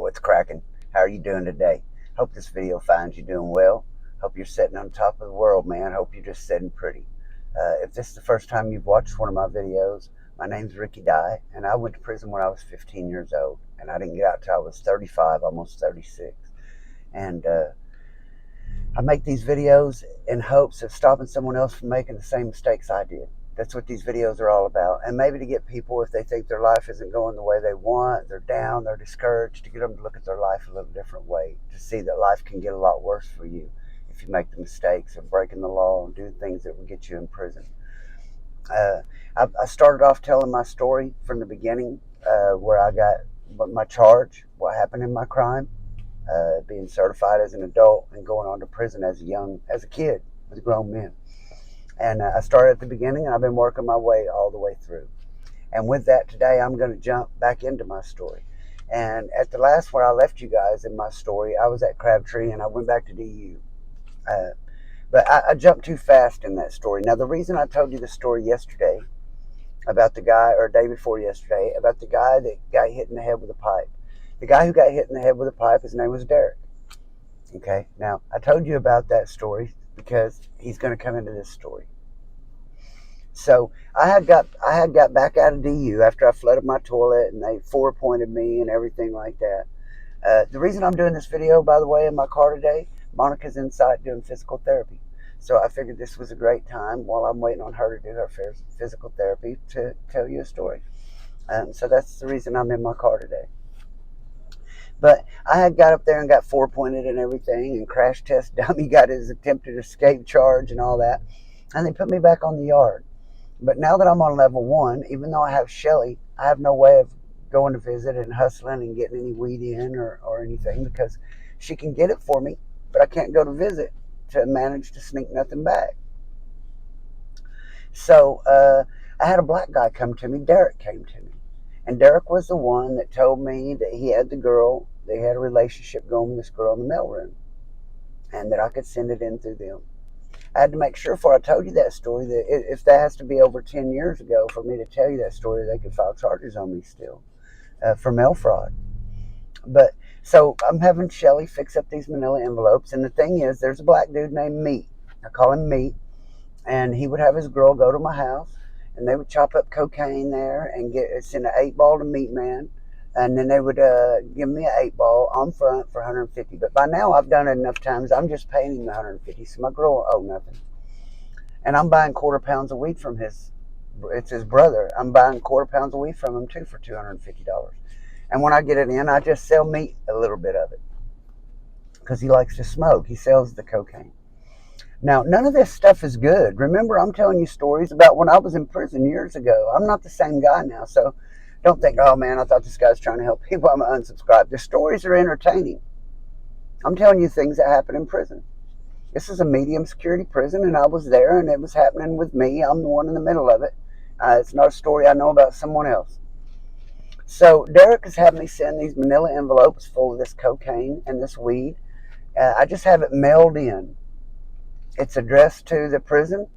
what's cracking? How are you doing today? Hope this video finds you doing well. Hope you're sitting on top of the world, man. Hope you're just sitting pretty. If this is the first time you've watched one of my videos, my name's Ricky Dye, and I went to prison when I was 15 years old, and I didn't get out till I was 35, almost 36. And I make these videos in hopes of stopping someone else from making the same mistakes I did. That's what these videos are all about. And maybe to get people, if they think their life isn't going the way they want, they're down, they're discouraged, to get them to look at their life a little different way, to see that life can get a lot worse for you if you make the mistakes of breaking the law and doing things that will get you in prison. I started off telling my story from the beginning, where I got my charge, what happened in my crime, being certified as an adult and going on to prison as a kid with grown men. And I started at the beginning, and I've been working my way all the way through. And with that, today I'm going to jump back into my story. And at the last where I left you guys in my story, I was at Crabtree, and I went back to DU. But I jumped too fast in that story. Now, the reason I told you the story yesterday about the guy, or day before yesterday, about the guy that got hit in the head with a pipe. The guy who got hit in the head with a pipe, his name was Derek. Okay, now, I told you about that story because he's going to come into this story. So I had got back out of DU after I flooded my toilet, and they appointed me and everything like that. The reason I'm doing this video, by the way, in my car today, Monica's inside doing physical therapy. So I figured this was a great time while I'm waiting on her to do her physical therapy to tell you a story. So that's the reason I'm in my car today. But I had got up there and got appointed and everything, and crash test dummy got his attempted escape charge and all that. And they put me back on the yard. But now that I'm on level 1, even though I have Shelly, I have no way of going to visit and hustling and getting any weed in or anything, because she can get it for me, but I can't go to visit to manage to sneak nothing back. So I had a black guy come to me. Derek came to me. And Derek was the one that told me that he had the girl, they had a relationship going with this girl in the mailroom, and that I could send it in through them. I had to make sure before I told you that story that if that has to be over 10 years ago for me to tell you that story, they could file charges on me still for mail fraud. But so I'm having Shelly fix up these manila envelopes, and the thing is, there's a black dude named Meat. I call him Meat, and he would have his girl go to my house, and they would chop up cocaine there and send an 8-ball to Meat Man, and then they would give me an 8-ball on front for $150. But by now I've done it enough times, I'm just paying him the $150, so my girl will owe nothing. And I'm buying quarter pounds of weed from it's his brother. I'm buying quarter pounds of weed from him too for $250. And when I get it in, I just sell Meat a little bit of it, because he likes to smoke. He sells the cocaine. Now, none of this stuff is good. Remember, I'm telling you stories about when I was in prison years ago. I'm not the same guy now, so don't think, oh man, I thought this guy's trying to help people. I'm unsubscribed. The stories are entertaining. I'm telling you things that happen in prison. This is a medium security prison, and I was there, and it was happening with me. I'm the one in the middle of it. It's not a story I know about someone else. So Derek is having me send these manila envelopes full of this cocaine and this weed. I just have it mailed in. It's addressed to the prison.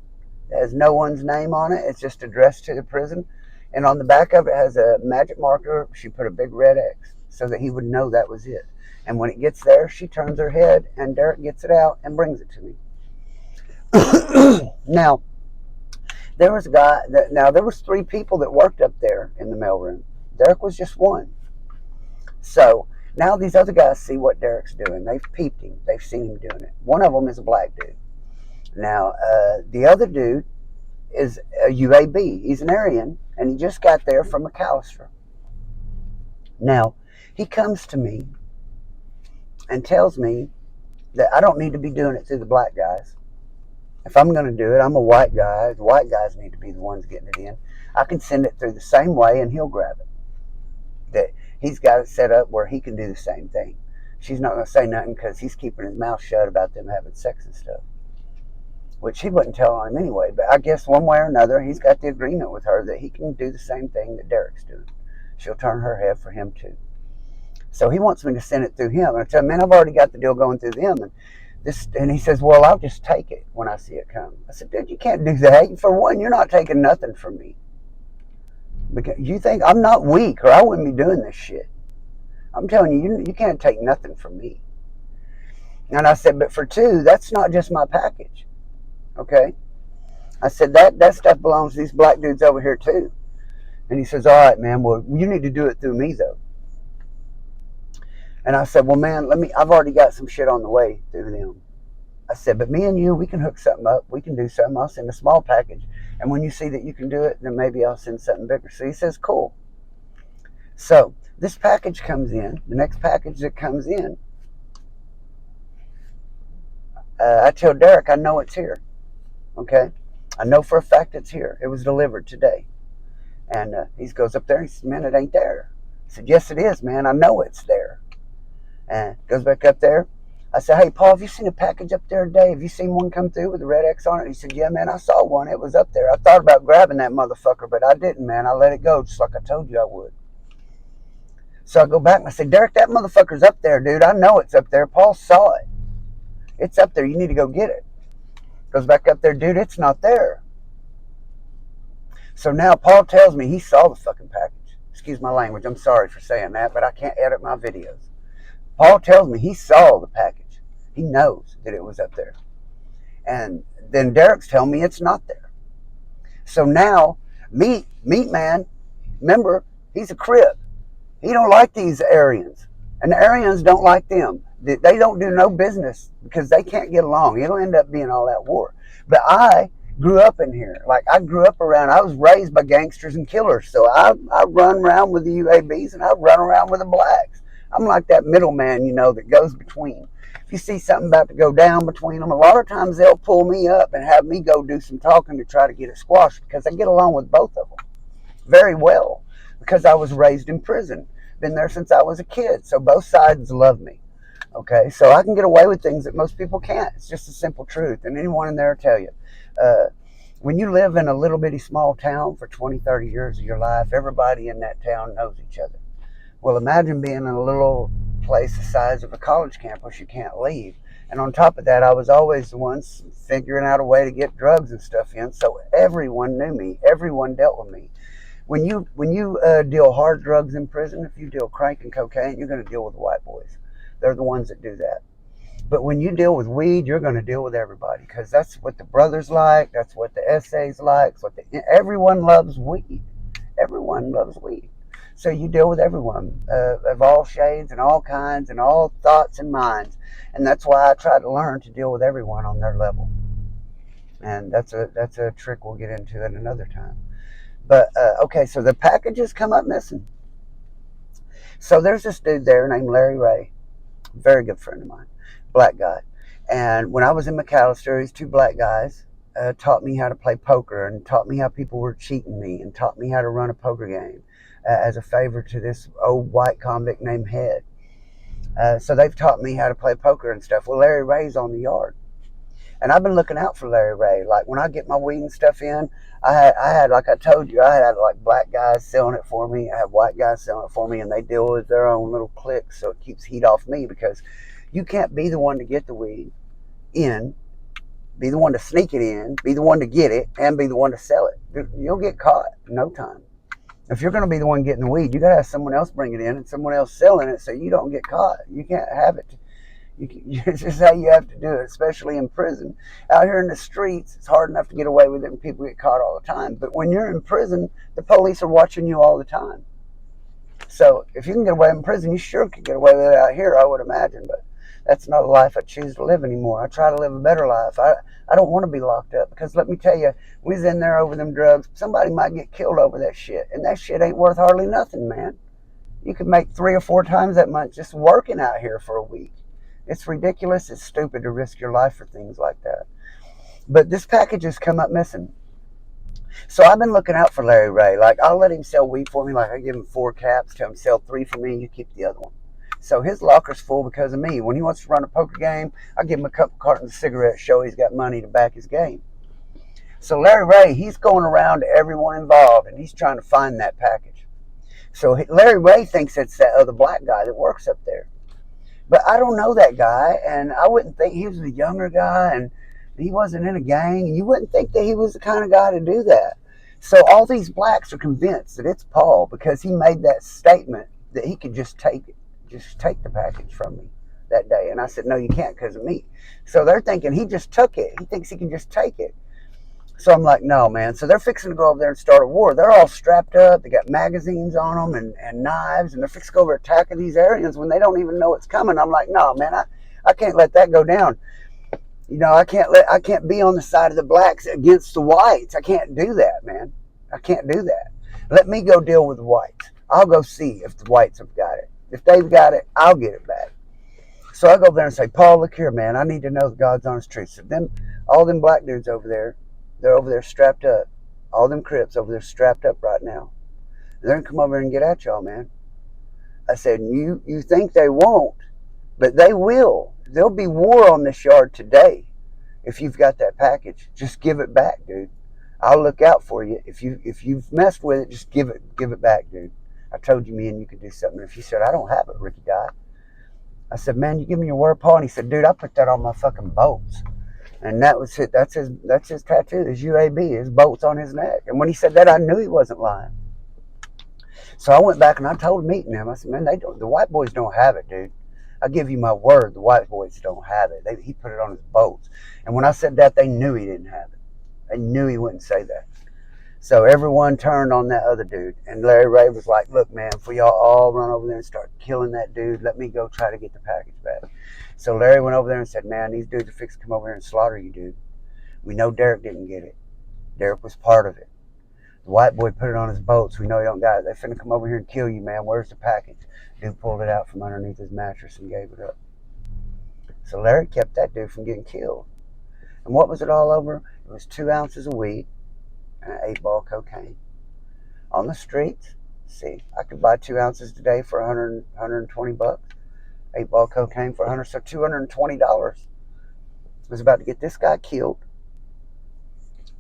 It has no one's name on it. It's just addressed to the prison. And on the back of it has a magic marker. She put a big red X so that he would know that was it. And when it gets there, she turns her head, and Derek gets it out and brings it to me. Now, there was there was 3 people that worked up there in the mailroom. Derek was just one. So now these other guys see what Derek's doing. They've peeped him. They've seen him doing it. One of them is a black dude. Now, the other dude is a UAB. He's an Aryan, and he just got there from McAllister. Now, he comes to me and tells me that I don't need to be doing it through the black guys. If I'm going to do it, I'm a white guy. The white guys need to be the ones getting it in. I can send it through the same way, and he'll grab it. That he's got it set up where he can do the same thing. She's not going to say nothing because he's keeping his mouth shut about them having sex and stuff, which he wouldn't tell on him anyway. But I guess one way or another, he's got the agreement with her that he can do the same thing that Derek's doing. She'll turn her head for him too. So he wants me to send it through him. And I tell him, man, I've already got the deal going through them. And he says, well, I'll just take it when I see it come. I said, dude, you can't do that. For one, you're not taking nothing from me. Because you think I'm not weak, or I wouldn't be doing this shit. I'm telling you, you can't take nothing from me. And I said, but for two, that's not just my package. Okay? I said, that stuff belongs to these black dudes over here too. And he says, all right, man, well, you need to do it through me, though. And I said, well, man, I've already got some shit on the way through them. I said, but me and you, we can hook something up. We can do something. I'll send a small package. And when you see that you can do it, then maybe I'll send something bigger. So he says, cool. So this package comes in. The next package that comes in, I tell Derek, I know it's here. Okay? I know for a fact it's here. It was delivered today. And he goes up there and he says, man, it ain't there. I said, yes, it is, man. I know it's there. And goes back up there. I said, hey, Paul, have you seen a package up there today? Have you seen one come through with a red X on it? He said, yeah, man, I saw one. It was up there. I thought about grabbing that motherfucker, but I didn't, man. I let it go just like I told you I would. So I go back and I said, Derek, that motherfucker's up there, dude. I know it's up there. Paul saw it. It's up there. You need to go get it. Goes back up there, dude, it's not there. So now Paul tells me he saw the fucking package. Excuse my language. I'm sorry for saying that, but I can't edit my videos. Paul tells me he saw the package. He knows that it was up there. And then Derek's telling me it's not there. So now, Meat Man, remember, he's a Crip. He don't like these Aryans. And the Aryans don't like them. They don't do no business because they can't get along. It'll end up being all that war. But I grew up in here. Like, I grew up around, I was raised by gangsters and killers. So I run around with the UABs and I run around with the blacks. I'm like that middleman, you know, that goes between. If you see something about to go down between them, a lot of times they'll pull me up and have me go do some talking to try to get it squashed because I get along with both of them very well because I was raised in prison. Been there since I was a kid. So both sides love me. Okay, so I can get away with things that most people can't. It's just a simple truth. And anyone in there will tell you. When you live in a little bitty small town for 20, 30 years of your life, everybody in that town knows each other. Well, imagine being in a little place the size of a college campus you can't leave. And on top of that, I was always the one figuring out a way to get drugs and stuff in. So everyone knew me. Everyone dealt with me. When you deal hard drugs in prison, if you deal crank and cocaine, you're going to deal with the white boys. They're the ones that do that. But when you deal with weed, you're going to deal with everybody because that's what the brothers like. That's what the essays like. Everyone loves weed. Everyone loves weed. So you deal with everyone of all shades and all kinds and all thoughts and minds. And that's why I try to learn to deal with everyone on their level. And that's a trick we'll get into at another time. But, okay, so the packages come up missing. So there's this dude there named Larry Ray. Very good friend of mine. Black guy. And when I was in McAllister, these two black guys taught me how to play poker and taught me how people were cheating me and taught me how to run a poker game as a favor to this old white convict named Head. So they've taught me how to play poker and stuff. Well, Larry Ray's on the yard. And I've been looking out for Larry Ray. Like when I get my weed and stuff in, I had, like I told you, I had like black guys selling it for me. I have white guys selling it for me, and they deal with their own little cliques, so it keeps heat off me because you can't be the one to get the weed in, be the one to sneak it in, be the one to get it, and be the one to sell it. You'll get caught in no time. If you're going to be the one getting the weed, you got to have someone else bring it in and someone else selling it so you don't get caught. You can't have it. It's just how you have to do it, especially in prison. Out here in the streets, it's hard enough to get away with it and people get caught all the time. But when you're in prison, the police are watching you all the time. So if you can get away in prison, you sure could get away with it out here, I would imagine. But that's not a life I choose to live anymore. I try to live a better life. I don't want to be locked up because let me tell you, we was in there over them drugs. Somebody might get killed over that shit. And that shit ain't worth hardly nothing, man. You could make 3 or 4 times that much just working out here for a week. It's ridiculous. It's stupid to risk your life for things like that. But this package has come up missing. So I've been looking out for Larry Ray. Like, I'll let him sell weed for me. Like, I give him 4 caps, tell him sell 3 for me, you keep the other one. So his locker's full because of me. When he wants to run a poker game, I give him a couple cartons of cigarettes, show he's got money to back his game. So Larry Ray, he's going around to everyone involved, and he's trying to find that package. So Larry Ray thinks it's that other black guy that works up there. But I don't know that guy, and I wouldn't think he was a younger guy, and he wasn't in a gang, and you wouldn't think that he was the kind of guy to do that. So all these blacks are convinced that it's Paul because he made that statement that he could just take it, just take the package from me that day. And I said, no, you can't because of me. So they're thinking he just took it. He thinks he can just take it. So I'm like, no, man. So they're fixing to go over there and start a war. They're all strapped up. They got magazines on them and knives, and they're fixing to go over attacking these Aryans when they don't even know it's coming. I'm like, no, man, I can't let that go down. You know, I can't be on the side of the blacks against the whites. I can't do that, man. I can't do that. Let me go deal with the whites. I'll go see if the whites have got it. If they've got it, I'll get it back. So I go over there and say, Paul, look here, man. I need to know the God's honest truth. So all them black dudes over there, they're over there strapped up. All them Crips over there strapped up right now. They're going to come over and get at y'all, man. I said, you think they won't, but they will. There'll be war on this yard today if you've got that package. Just give it back, dude. I'll look out for you. If you've messed with it, just give it back, dude. I told you, me and you could do something. If you said, I don't have it, Ricky Guy. I said, man, you give me your word, Paul. And he said, dude, I put that on my fucking bolts. And that was it. That's his tattoo, his UAB, his bolts on his neck. And when he said that, I knew he wasn't lying. So I went back and I told him, meeting him, I said, man, the white boys don't have it, dude. I give you my word, the white boys don't have it. He put it on his bolts. And when I said that, they knew he didn't have it. They knew he wouldn't say that. So everyone turned on that other dude. And Larry Ray was like, look, man, if we all run over there and start killing that dude, let me go try to get the package back. So Larry went over there and said, man, these dudes are fixing to come over here and slaughter you, dude. We know Derek didn't get it. Derek was part of it. The white boy put it on his bolts. We know he don't got it. They finna come over here and kill you, man. Where's the package? Dude pulled it out from underneath his mattress and gave it up. So Larry kept that dude from getting killed. And what was it all over? It was 2 ounces of weed and an 8-ball cocaine. On the streets, see, I could buy 2 ounces today for $120. 8-ball cocaine for $100, so $220. I was about to get this guy killed.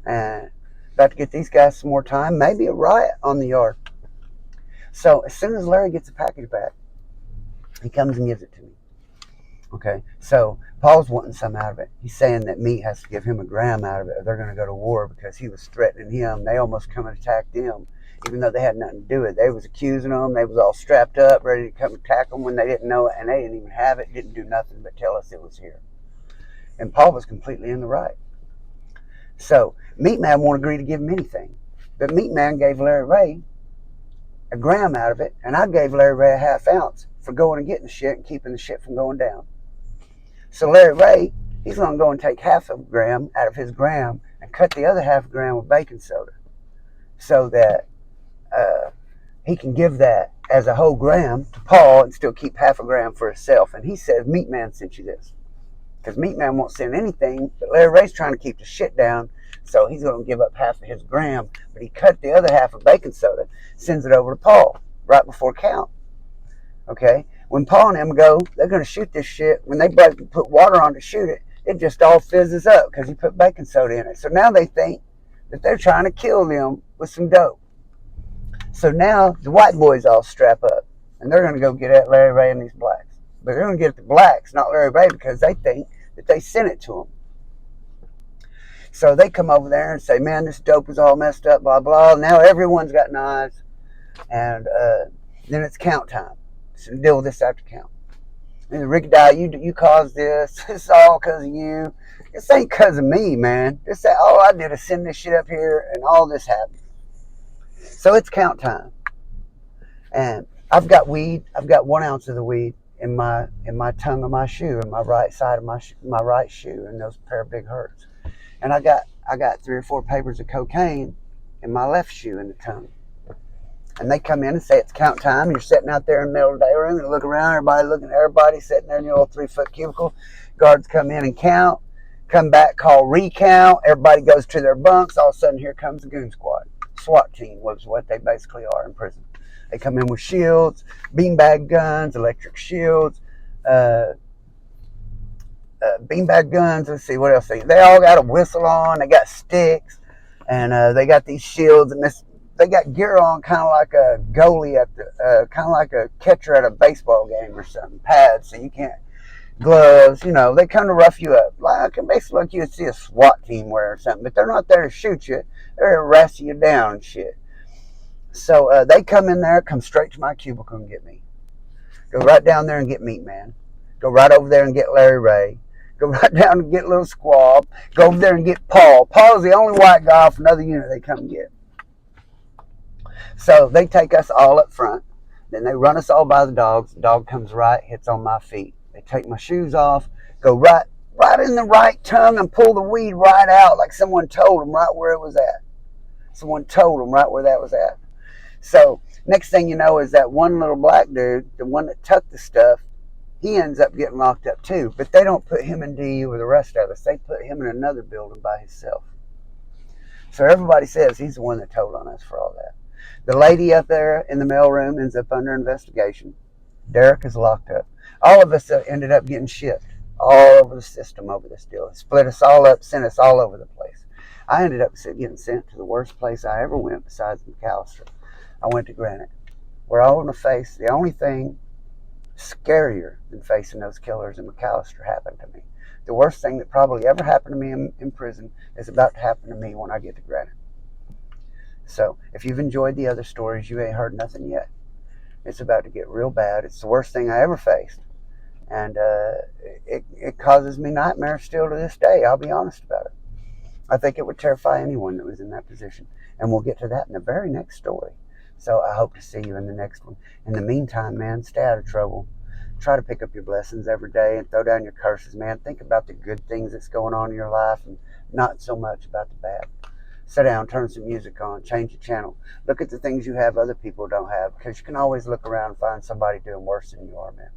And about to get these guys some more time, maybe a riot on the yard. So as soon as Larry gets the package back, he comes and gives it to me. Okay, so Paul's wanting some out of it. He's saying that Meat has to give him a gram out of it or they're going to go to war because he was threatening him. They almost come and attacked them, even though they had nothing to do with it. They was accusing them. They was all strapped up, ready to come attack them when they didn't know it, and they didn't even have it, didn't do nothing but tell us it was here. And Paul was completely in the right. So Meat Man won't agree to give him anything. But Meat Man gave Larry Ray a gram out of it, and I gave Larry Ray a half ounce for going and getting the shit and keeping the shit from going down. So Larry Ray, he's going to go and take half a gram out of his gram and cut the other half a gram with baking soda so that he can give that as a whole gram to Paul and still keep half a gram for himself. And he says, Meat Man sent you this. Because Meat Man won't send anything, but Larry Ray's trying to keep the shit down, so he's going to give up half of his gram, but he cut the other half of baking soda, sends it over to Paul right before count. Okay? When Paul and them go, they're going to shoot this shit. When they put water on to shoot it, it just all fizzes up because he put baking soda in it. So now they think that they're trying to kill them with some dope. So now the white boys all strap up, and they're going to go get at Larry Ray and these blacks. But they're going to get at the blacks, not Larry Ray, because they think that they sent it to them. So they come over there and say, man, this dope is all messed up, blah, blah. Now everyone's got knives, and then it's count time. So deal with this after count. And Ricky Dye, you caused this. It's all because of you. This ain't because of me, man. All I did is send this shit up here, and all this happened. So it's count time. And I've got weed. I've got 1 ounce of the weed in my tongue of my shoe, in my right side of my right shoe, and those pair of big hurts. And I got 3 or 4 papers of cocaine in my left shoe in the tongue. And they come in and say it's count time. You're sitting out there in the middle of the day room and look around, everybody sitting there in your little 3-foot cubicle. Guards come in and count, come back, call recount. Everybody goes to their bunks. All of a sudden, here comes the goon squad. SWAT team was what they basically are in prison. They come in with shields, beanbag guns, electric shields, beanbag guns. Let's see what else they all got a whistle on. They got sticks, and they got these shields, and they got gear on, kind of like a goalie kind of like a catcher at a baseball game or something. Pads, so you can't. Gloves, they come to rough you up. Basically like you would see a SWAT team wear or something, but they're not there to shoot you. They're there to wrestle you down and shit. So they come in there, come straight to my cubicle and get me. Go right down there and get Meat Man. Go right over there and get Larry Ray. Go right down and get Little Squab. Go over there and get Paul. Paul's the only white guy off another unit they come and get. So they take us all up front. Then they run us all by the dogs. The dog comes right, hits on my feet. They take my shoes off, go right in the right tongue and pull the weed right out like someone told them right where it was at. Someone told them right where that was at. So next thing you know is that one little black dude, the one that took the stuff, he ends up getting locked up too. But they don't put him in DU with the rest of us. They put him in another building by himself. So everybody says he's the one that told on us for all that. The lady up there in the mailroom ends up under investigation. Derek is locked up. All of us ended up getting shipped all over the system over this deal. It split us all up, sent us all over the place. I ended up getting sent to the worst place I ever went besides McAllister. I went to Granite, where I was going to face the only thing scarier than facing those killers in McAllister happened to me. The worst thing that probably ever happened to me in prison is about to happen to me when I get to Granite. So if you've enjoyed the other stories, you ain't heard nothing yet. It's about to get real bad. It's the worst thing I ever faced. And it causes me nightmares still to this day. I'll be honest about it. I think it would terrify anyone that was in that position. And we'll get to that in the very next story. So I hope to see you in the next one. In the meantime, man, stay out of trouble. Try to pick up your blessings every day and throw down your curses, man. Think about the good things that's going on in your life and not so much about the bad. Sit down, turn some music on, change the channel. Look at the things you have other people don't have, because you can always look around and find somebody doing worse than you are, man.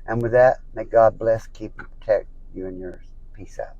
And with that, may God bless, keep, and protect you and yours. Peace out.